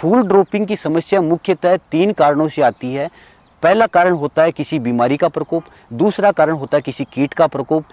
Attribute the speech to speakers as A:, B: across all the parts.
A: फूल dropping की समस्या मुख्यतः 3 कारणों से आती है। पहला कारण होता है किसी बीमारी का प्रकोप, दूसरा कारण होता है किसी कीट का प्रकोप,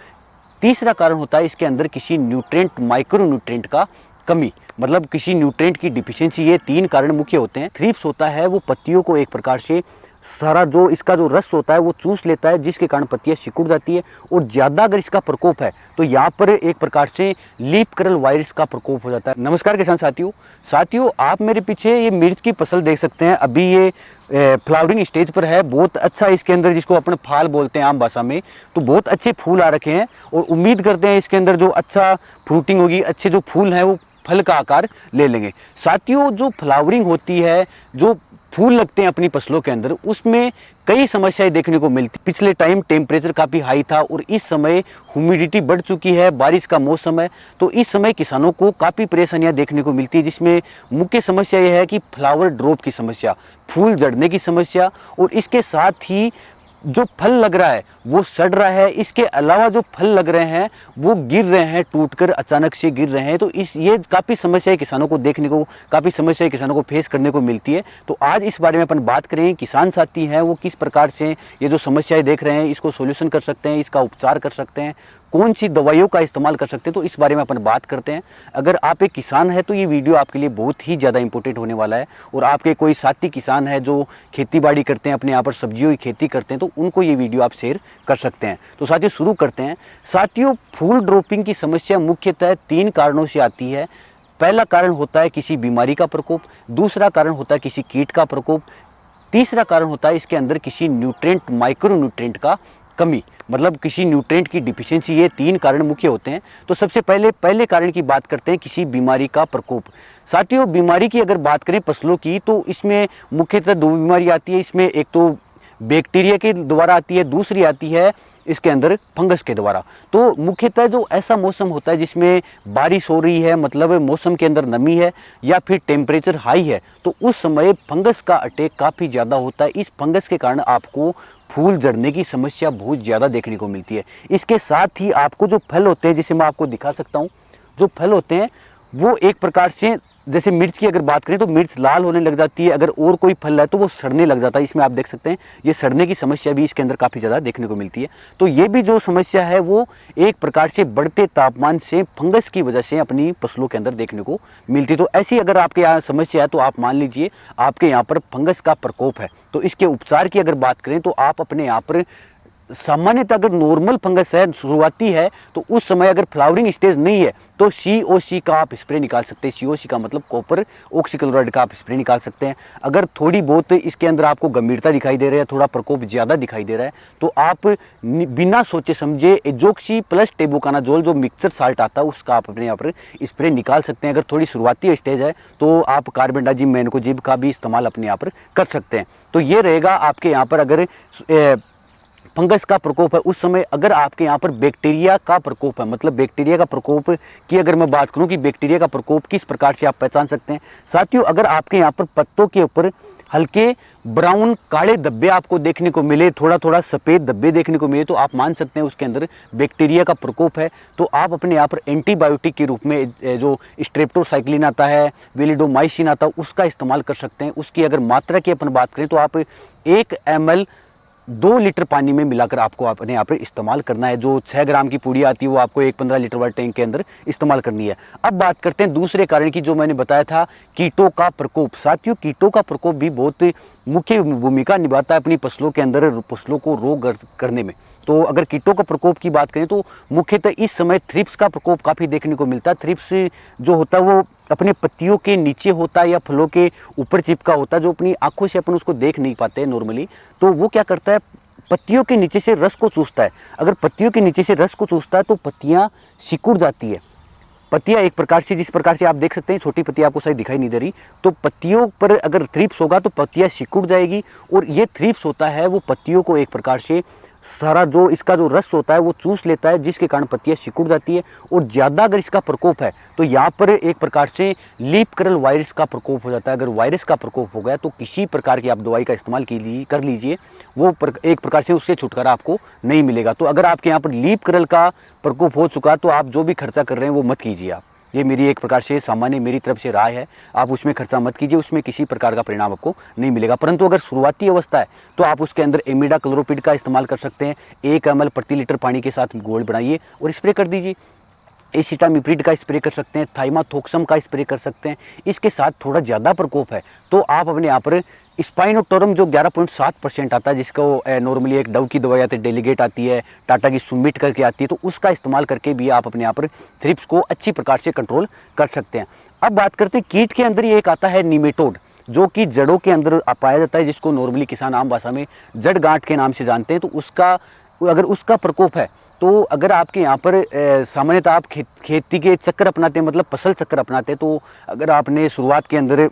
A: तीसरा कारण होता है इसके अंदर किसी न्यूट्रिएंट माइक्रो न्यूट्रिएंट का कमी, मतलब किसी न्यूट्रिएंट की डिफिशियंसी। ये 3 कारण मुख्य होते हैं। थ्रिप्स होता है वो पत्तियों को एक प्रकार से सारा जो इसका जो रस होता है वो चूस लेता है, जिसके कारण पत्तियां सिकुड़ जाती है। और ज़्यादा अगर इसका प्रकोप है तो यहाँ पर एक प्रकार से लीफ कर्ल वायरस का प्रकोप हो जाता है। नमस्कार किसान साथियों, आप मेरे पीछे ये मिर्च की फसल देख सकते हैं। अभी ये फ्लावरिंग स्टेज पर है। बहुत अच्छा इसके अंदर, जिसको अपन फाल बोलते हैं आम भाषा में, तो बहुत अच्छे फूल आ रखे हैं और उम्मीद करते हैं इसके अंदर जो अच्छा फ्रूटिंग होगी, अच्छे जो फूल हैं वो फल का आकार ले लेंगे। साथियों, जो फ्लावरिंग होती है, जो फूल लगते हैं अपनी फसलों के अंदर, उसमें कई समस्याएं देखने को मिलती। पिछले टाइम टेम्परेचर काफ़ी हाई था और इस समय ह्यूमिडिटी बढ़ चुकी है, बारिश का मौसम है, तो इस समय किसानों को काफ़ी परेशानियां देखने को मिलती है, जिसमें मुख्य समस्या यह है कि फ्लावर ड्रॉप की समस्या, फूल झड़ने की समस्या, और इसके साथ ही जो फल लग रहा है वो सड़ रहा है। इसके अलावा जो फल लग रहे हैं वो गिर रहे हैं, टूटकर अचानक से गिर रहे हैं। तो ये काफ़ी समस्याएं किसानों को देखने को, काफ़ी समस्याएं किसानों को फेस करने को मिलती है। तो आज इस बारे में अपन बात करें, किसान साथी हैं वो किस प्रकार से ये जो समस्याएं देख रहे हैं इसको सोल्यूशन कर सकते हैं, इसका उपचार कर सकते हैं, कौन सी दवाइयों का इस्तेमाल कर सकते हैं, तो इस बारे में अपन बात करते हैं। अगर आप एक किसान है तो ये वीडियो आपके लिए बहुत ही ज़्यादा इंपॉर्टेंट होने वाला है। और आपके कोई साथी किसान है जो खेती बाड़ी करते हैं, अपने यहाँ पर सब्जियों की खेती करते हैं, तो उनको ये वीडियो आप शेयर कर सकते हैं। तो साथियों शुरू करते हैं। साथियों, फूल ड्रॉपिंग की समस्या मुख्यतः 3 कारणों से आती है। पहला कारण होता है किसी बीमारी का प्रकोप, दूसरा कारण होता है किसी कीट का प्रकोप, तीसरा कारण होता है इसके अंदर किसी न्यूट्रिएंट माइक्रो न्यूट्रिएंट का कमी, मतलब किसी न्यूट्रिएंट की डिफिशियंसी। ये 3 कारण मुख्य होते हैं। तो सबसे पहले कारण की बात करते हैं, किसी बीमारी का प्रकोप। साथियों, बीमारी की अगर बात करें फसलों की, तो इसमें मुख्यतः 2 बीमारी आती है। इसमें एक तो बैक्टीरिया के द्वारा आती है, दूसरी आती है इसके अंदर फंगस के द्वारा। तो मुख्यतः जो ऐसा मौसम होता है जिसमें बारिश हो रही है, मतलब मौसम के अंदर नमी है या फिर टेम्परेचर हाई है, तो उस समय फंगस का अटैक काफ़ी ज़्यादा होता है। इस फंगस के कारण आपको फूल झड़ने की समस्या बहुत ज़्यादा देखने को मिलती है। इसके साथ ही आपको जो फल होते हैं, जिसे मैं आपको दिखा सकता हूँ, जो फल होते हैं वो एक प्रकार से, जैसे मिर्च की अगर बात करें तो मिर्च लाल होने लग जाती है। अगर और कोई फल है तो वो सड़ने लग जाता है। इसमें आप देख सकते हैं ये सड़ने की समस्या भी इसके अंदर काफ़ी ज़्यादा देखने को मिलती है। तो ये भी जो समस्या है वो एक प्रकार से बढ़ते तापमान से, फंगस की वजह से अपनी फसलों के अंदर देखने को मिलती है। तो ऐसी अगर आपके यहाँ समस्या है तो आप मान लीजिए आपके यहाँ पर फंगस का प्रकोप है। तो इसके उपचार की अगर बात करें तो आप अपने यहाँ पर सामान्यतः अगर नॉर्मल फंगस है, शुरुआती है, तो उस समय अगर फ्लावरिंग स्टेज नहीं है तो COC का आप स्प्रे निकाल सकते हैं। COC का मतलब कॉपर ऑक्सीक्लोराइड का आप स्प्रे निकाल सकते हैं। अगर थोड़ी बहुत इसके अंदर आपको गंभीरता दिखाई दे रही है, थोड़ा प्रकोप ज़्यादा दिखाई दे रहा है, तो आप बिना सोचे समझे एजोक्सी प्लस टेबुकानाजोल जो मिक्सचर साल्ट आता है उसका आप अपने यहाँ पर स्प्रे निकाल सकते हैं। अगर थोड़ी शुरुआती स्टेज है तो आप कार्बेंडाजिम मैनकोजिब का भी इस्तेमाल अपने यहाँ पर कर सकते हैं। तो ये रहेगा आपके यहाँ पर अगर फंगस का प्रकोप है। उस समय अगर आपके यहाँ पर बैक्टीरिया का प्रकोप है, मतलब बैक्टीरिया का प्रकोप की अगर मैं बात करूँ कि बैक्टीरिया का प्रकोप किस प्रकार से आप पहचान सकते हैं। साथियों, अगर आपके यहाँ पर पत्तों के ऊपर हल्के ब्राउन काले धब्बे आपको देखने को मिले, थोड़ा थोड़ा सफ़ेद धब्बे देखने को मिले, तो आप मान सकते हैं उसके अंदर बैक्टीरिया का प्रकोप है। तो आप अपने यहाँ पर एंटीबायोटिक के रूप में जो स्ट्रेप्टोसाइक्लिन आता है, वेलिडोमाइसिन आता है, उसका इस्तेमाल कर सकते हैं। उसकी अगर मात्रा की अपन बात करें तो आप 1 ml 2 लीटर पानी में मिलाकर आपको अपने यहाँ पर इस्तेमाल करना है। जो 6 ग्राम की पूड़ी आती है वो आपको 1-15 लीटर वाले टैंक के अंदर इस्तेमाल करनी है। अब बात करते हैं दूसरे कारण की, जो मैंने बताया था, कीटों का प्रकोप। साथियों, कीटों का प्रकोप भी बहुत मुख्य भूमिका निभाता है अपनी फसलों के अंदर, फसलों को रोग करने में। तो अगर कीटों का प्रकोप की बात करें तो मुख्यतः इस समय थ्रिप्स का प्रकोप काफ़ी देखने को मिलता है। थ्रिप्स जो होता है वो अपने पत्तियों के नीचे होता है या फलों के ऊपर चिपका होता है, जो अपनी आंखों से अपन उसको देख नहीं पाते हैं नॉर्मली। तो वो क्या करता है, पत्तियों के नीचे से रस को चूसता है। अगर पत्तियों के नीचे से रस को चूसता है तो पत्तियाँ सिकुड़ जाती है। पत्तियाँ एक प्रकार से, जिस प्रकार से आप देख सकते हैं, छोटी पत्तियाँ आपको सही दिखाई नहीं दे रही, तो पत्तियों पर अगर थ्रिप्स होगा तो पत्तियाँ सिकुड़ जाएगी। और ये थ्रिप्स होता है वो पत्तियों को एक प्रकार से सारा जो इसका जो रस होता है वो चूस लेता है, जिसके कारण पत्तियां सिकुड़ जाती है। और ज़्यादा अगर इसका प्रकोप है तो यहाँ पर एक प्रकार से लीफ कर्ल वायरस का प्रकोप हो जाता है। अगर वायरस का प्रकोप हो गया तो किसी प्रकार की आप दवाई का इस्तेमाल कर लीजिए, वो एक प्रकार से उससे छुटकारा आपको नहीं मिलेगा। तो अगर आपके यहाँ पर लीफ कर्ल का प्रकोप हो चुका तो आप जो भी खर्चा कर रहे हैं वो मत कीजिए आप। ये मेरी एक प्रकार से सामान्य मेरी तरफ से राय है। आप उसमें खर्चा मत कीजिए, उसमें किसी प्रकार का परिणाम आपको नहीं मिलेगा। परंतु अगर शुरुआती अवस्था है तो आप उसके अंदर इमिडाक्लोप्रिड का इस्तेमाल कर सकते हैं। 1 ml प्रति लीटर पानी के साथ घोल बनाइए और स्प्रे कर दीजिए। एसिटामिप्रिड का स्प्रे कर सकते हैं, थाइमाथोक्सम का स्प्रे कर सकते हैं। इसके साथ थोड़ा ज़्यादा प्रकोप है तो आप अपने यहाँ पर स्पाइनोटोरम जो 11.7% आता है, जिसको नॉर्मली एक डव की दवाई आती है, डेलीगेट आती है, टाटा की सुमिट करके आती है, तो उसका इस्तेमाल करके भी आप अपने यहाँ पर थ्रिप्स को अच्छी प्रकार से कंट्रोल कर सकते हैं। अब बात करते हैं कीट के अंदर ही एक आता है निमेटोड, जो कि जड़ों के अंदर पाया जाता है, जिसको नॉर्मली किसान आम भाषा में जड़ गांठ के नाम से जानते हैं। तो उसका अगर उसका प्रकोप है तो अगर आपके यहाँ पर सामान्यतः आप खेती के चक्कर अपनाते हैं, मतलब फसल चक्कर अपनाते हैं, तो अगर आपने शुरुआत के अंदर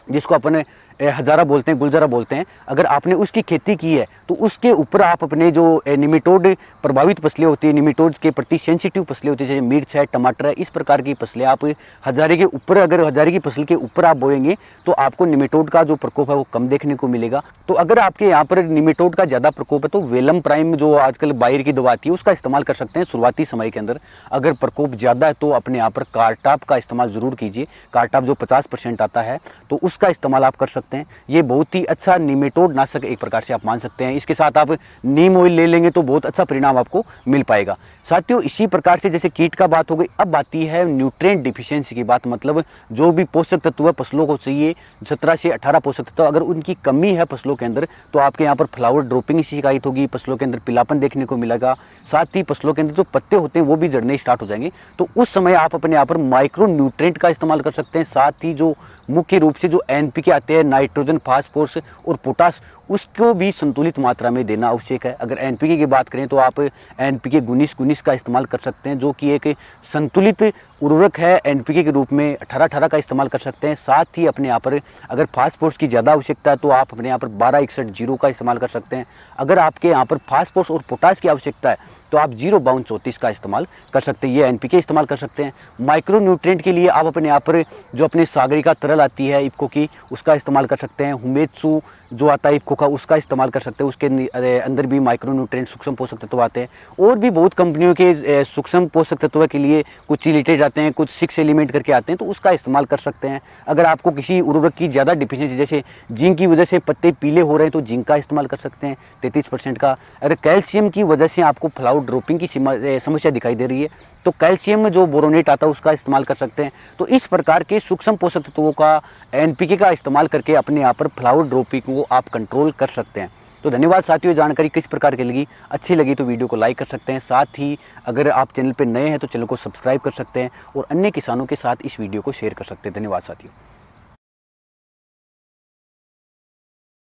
A: जिसको अपन हजारा बोलते हैं, गुलजारा बोलते हैं, अगर आपने उसकी खेती की है तो उसके ऊपर आप अपने जो निमेटोड प्रभावित फसलें होती है, निमेटोड के प्रति सेंसिटिव फसलें होती है, जैसे मिर्च है, टमाटर है, इस प्रकार की फसलें आप हजारे के ऊपर, अगर हजारे की फसल के ऊपर आप बोएंगे तो आपको निमेटोड का जो प्रकोप है वो कम देखने को मिलेगा। तो अगर आपके यहाँ पर निमेटोड का ज़्यादा प्रकोप है तो वेलम प्राइम जो आजकल बायर की दवा आती है उसका इस्तेमाल कर सकते हैं शुरुआती समय के अंदर। अगर प्रकोप ज़्यादा है तो अपने यहाँ पर कार्टाप का इस्तेमाल ज़रूर कीजिए। कार्टाप जो 50% आता है तो उसका इस्तेमाल आप कर सकते हैं। ये बहुत ही अच्छा निमेटोड नाशक एक प्रकार से आप मान सकते हैं। इसके साथ आप नीम ऑयल ले लेंगे तो बहुत अच्छा परिणाम आपको मिल पाएगा। साथियों, इसी प्रकार से जैसे कीट का बात हो गई, अब आती है न्यूट्रिएंट डिफिशियंसी की बात। मतलब जो भी पोषक तत्व फसलों को चाहिए, 17 से 18 पोषक तत्व, अगर उनकी कमी है फसलों के अंदर तो आपके यहाँ पर फ्लावर ड्रॉपिंग की शिकायत होगी, फसलों के अंदर पीलापन देखने को मिलेगा, साथ ही फसलों के अंदर जो पत्ते होते हैं वो भी झड़ने स्टार्ट हो जाएंगे। तो उस समय आप अपने यहाँ पर माइक्रो न्यूट्रिएंट का इस्तेमाल कर सकते हैं। साथ ही जो मुख्य रूप से जो एनपीके आते हैं, नाइट्रोजन, फास्फोरस और पोटास, उसको भी संतुलित मात्रा में देना आवश्यक है। अगर एनपीके की बात करें तो आप एनपीके 19-19 का इस्तेमाल कर सकते हैं, जो कि एक संतुलित उर्वरक है। एनपीके के रूप में 18-18 का इस्तेमाल कर सकते हैं। साथ ही अपने यहाँ पर अगर फास्फोरस की ज़्यादा आवश्यकता है तो आप अपने यहाँ पर 1261 का इस्तेमाल कर सकते हैं। अगर आपके यहाँ पर फास्फोरस और पोटास की आवश्यकता है तो आप 05234 का इस्तेमाल कर सकते हैं। ये एनपीके इस्तेमाल कर सकते हैं। माइक्रो न्यूट्रिएंट के लिए आप अपने यहाँ पर जो अपने सागरिका तरल आती है इफ्को की, उसका इस्तेमाल कर सकते हैं। हुमेत्सु जो आता है इफ्को का, उसका इस्तेमाल कर सकते हैं। उसके अंदर भी माइक्रो न्यूट्रिएंट सूक्ष्म पोषक तत्व आते हैं। और भी बहुत कंपनियों के सूक्ष्म पोषक तत्व के लिए कुछ चिलिटेड आते हैं, कुछ 6 एलिमेंट करके आते हैं, तो उसका इस्तेमाल कर सकते हैं। अगर आपको किसी उर्वरक की ज़्यादा डिफिशियंसी, जैसे जिंक की वजह से पत्ते पीले हो रहे हैं, तो जिंक का इस्तेमाल कर सकते हैं 33% का। अगर कैल्शियम की वजह से आपको फ्लावर ड्रॉपिंग की समस्या दिखाई दे रही है तो कैल्शियम में जो बोरोनेट आता है उसका इस्तेमाल कर सकते हैं। तो इस प्रकार के सूक्ष्म पोषक तत्वों का, एनपीके का इस्तेमाल करके अपने यहाँ पर फ्लावर ड्रॉपिंग को आप कंट्रोल कर सकते हैं। तो धन्यवाद साथियों, जानकारी किस प्रकार की लगी, अच्छी लगी तो वीडियो को लाइक कर सकते हैं। साथ ही अगर आप चैनल पर नए हैं तो चैनल को सब्सक्राइब कर सकते हैं और अन्य किसानों के साथ इस वीडियो को शेयर कर सकते हैं। धन्यवाद साथियों।